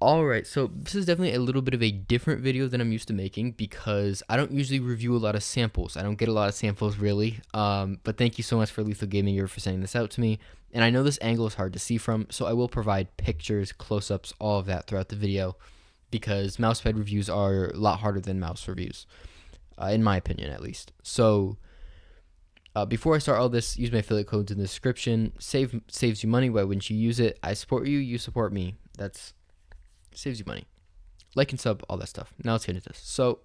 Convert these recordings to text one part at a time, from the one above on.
Alright, so this is definitely a little bit of a different video than I'm used to making because I don't usually review a lot of samples. I don't get a lot of samples really. But thank you so much for Lethal Gaming Gear for sending this out to me. And I know this angle is hard to see from, so I will provide pictures, close-ups, all of that throughout the video because mousepad reviews are a lot harder than mouse reviews, in my opinion at least. So before I start all this, use my affiliate codes in the description. Saves you money. Why wouldn't you use it? I support you. You support me. That's saves you money. Like and sub, all that stuff. Now let's get into this. So,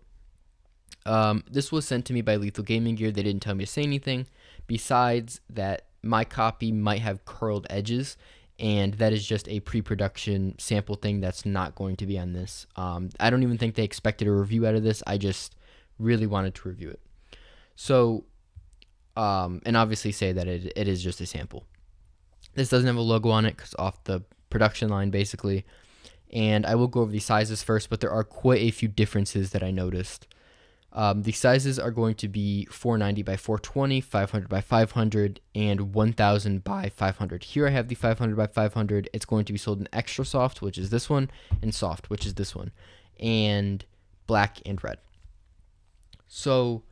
this was sent to me by Lethal Gaming Gear. They didn't tell me to say anything besides that my copy might have curled edges, and that is just a pre-production sample thing that's not going to be on this. I don't even think they expected a review out of this. I just really wanted to review it. So, and obviously say that it is just a sample. This doesn't have a logo on it because off the production line, basically. And I will go over the sizes first, but there are quite a few differences that I noticed. The sizes are going to be 490 by 420, 500 by 500, and 1000 by 500. Here I have the 500 by 500. It's going to be sold in extra soft, which is this one, and soft, which is this one, and black and red. So,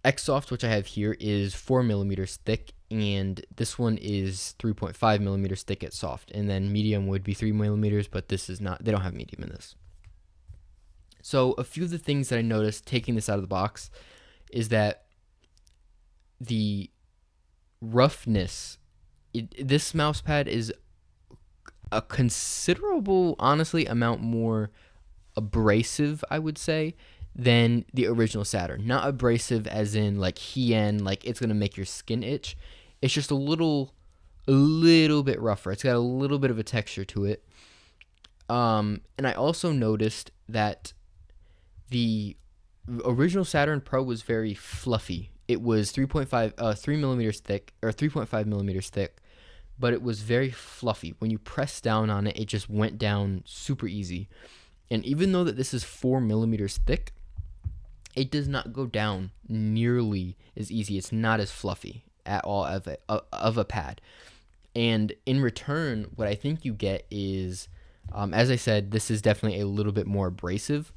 X soft, which I have here, is 4 millimeters thick, and this one is 3.5 millimeters thick at soft, and then medium would be 3 millimeters, but this is not, they don't have medium in this. So a few of the things that I noticed taking this out of the box is that the roughness, this mouse pad is a considerable, honestly, amount more abrasive, I would say, than the original Saturn. Not abrasive as in like hien, like it's gonna make your skin itch. It's just a little bit rougher. It's got a little bit of a texture to it. And I also noticed that the original Saturn Pro was very fluffy. It was 3 millimeters thick, or 3.5 millimeters thick, but it was very fluffy. When you press down on it, it just went down super easy. And even though that this is 4 millimeters thick, it does not go down nearly as easy. It's not as fluffy at all of a pad. And in return, what I think you get is, as I said, this is definitely a little bit more abrasive.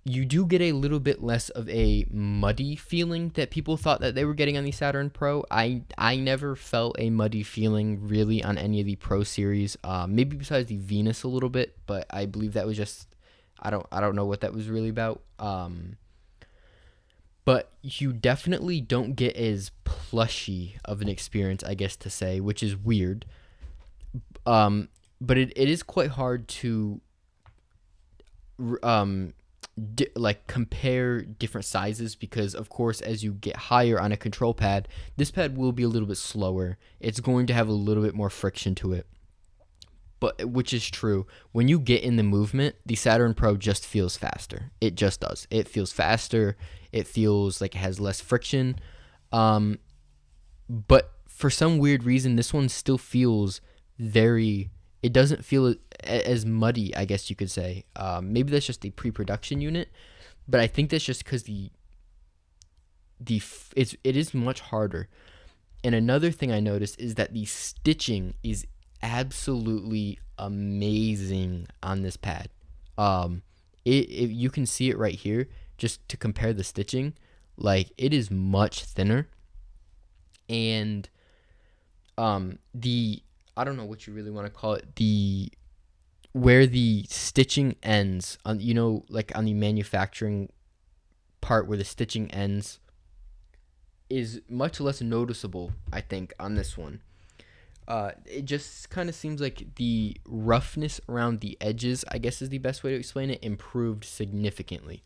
You do get a little bit less of a muddy feeling that people thought that they were getting on the Saturn Pro. I never felt a muddy feeling really on any of the Pro series. Maybe besides the Venus a little bit, but I believe that was just, I don't know what that was really about. But you definitely don't get as plushy of an experience, I guess to say, which is weird. But it is quite hard to like compare different sizes because, of course, as you get higher on a control pad, this pad will be a little bit slower. It's going to have a little bit more friction to it. But which is true. When you get in the movement, the Saturn Pro just feels faster. It just does. It feels faster. It feels like it has less friction. But for some weird reason, this one still feels very, it doesn't feel as muddy, I guess you could say. Maybe that's just the pre-production unit, but I think that's just because it is much harder. And another thing I noticed is that the stitching is absolutely amazing on this pad. If you can see it right here, just to compare the stitching, like it is much thinner, and I don't know what you really want to call it, where the stitching ends on, like on the manufacturing part where the stitching ends is much less noticeable, I think, on this one. It just kind of seems like the roughness around the edges, I guess is the best way to explain it, improved significantly.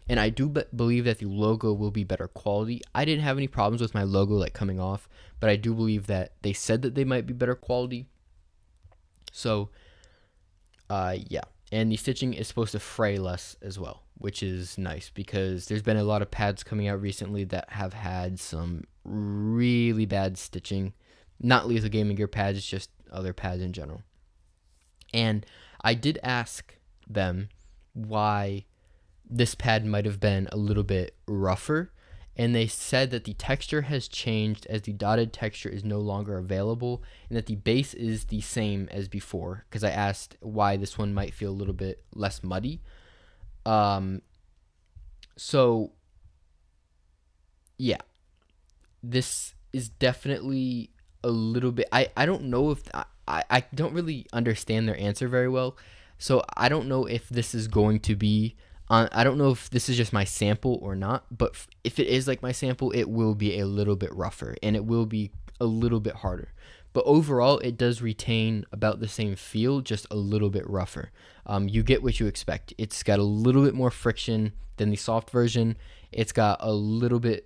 And I do believe that the logo will be better quality. I didn't have any problems with my logo like coming off, but I do believe that they said that they might be better quality. So, yeah. And the stitching is supposed to fray less as well, which is nice because there's been a lot of pads coming out recently that have had some really bad stitching. Not Lethal Gaming Gear pads, it's just other pads in general. And I did ask them why this pad might have been a little bit rougher, and they said that the texture has changed as the dotted texture is no longer available, and that the base is the same as before, because I asked why this one might feel a little bit less muddy. So yeah, this is definitely a little bit, I don't know if I don't really understand their answer very well, so I don't know if this is going to be I don't know if this is just my sample or not, but if it is like my sample, it will be a little bit rougher and it will be a little bit harder. But overall, it does retain about the same feel, just a little bit rougher. You get what you expect. It's got a little bit more friction than the soft version. It's a little bit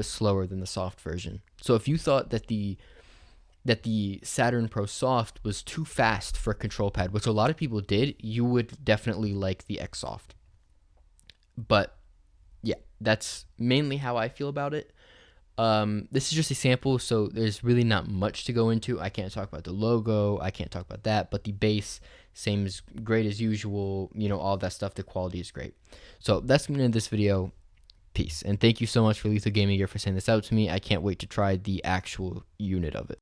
slower than the soft version. So if you thought that the Saturn Pro Soft was too fast for a control pad, which a lot of people did, you would definitely like the X Soft. But yeah, that's mainly how I feel about it. This is just a sample, so there's really not much to go into. I can't talk about the logo, I can't talk about that, but the base, same as great as usual, all that stuff. The quality is great. So that's going to end this video. Peace, and thank you so much for Lethal Gaming Gear for sending this out to me. I can't wait to try the actual unit of it.